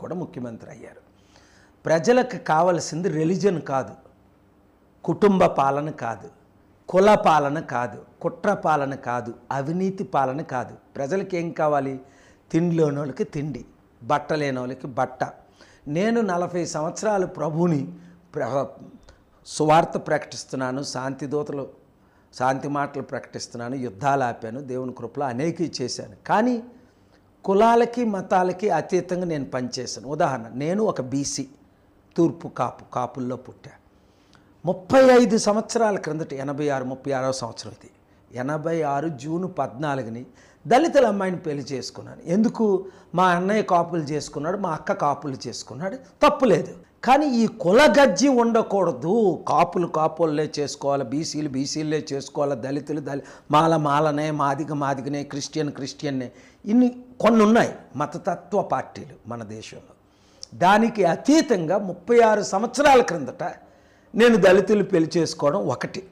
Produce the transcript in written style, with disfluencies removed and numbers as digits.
కూడా ముఖ్యమంత్రి అయ్యారు. ప్రజలకు కావలసింది రిలీజన్ కాదు, కుటుంబ పాలన కాదు, కుల పాలన కాదు, కుట్ర పాలన కాదు, అవినీతి పాలన కాదు. ప్రజలకు ఏం కావాలి? తిండి లేని వాళ్ళకి తిండి, బట్ట లేని వాళ్ళకి బట్ట. నేను 40 సంవత్సరాలు ప్రభువుని సువార్త ప్రకటిస్తున్నాను, శాంతి మాటలు ప్రకటిస్తున్నాను, యుద్ధాలు ఆపాను, దేవుని కృపలో అనేకవి చేశాను. కానీ కులాలకి మతాలకి అతీతంగా నేను పనిచేశాను. ఉదాహరణ, నేను ఒక బీసీ, తూర్పు కాపుల్లో పుట్టా. 35 సంవత్సరాల క్రిందట 36వ సంవత్సరం ఇది, 86 జూన్ 14ని దళితుల అమ్మాయిని పెళ్లి చేసుకున్నాను. ఎందుకు? మా అన్నయ్య కాపులు చేసుకున్నాడు, మా అక్క కాపులు చేసుకున్నాడు, తప్పులేదు. కానీ ఈ కుల గజ్జి ఉండకూడదు. కాపులే చేసుకోవాలి, బీసీలే చేసుకోవాలి, దళితులు మాలనే, మాదిగనే, క్రిస్టియన్నే, ఇన్ని కొన్ని ఉన్నాయి మతతత్వ పార్టీలు మన దేశంలో. దానికి అతీతంగా 36 సంవత్సరాల క్రిందట నేను దళితులు పెళ్లి చేసుకోవడం ఒకటి.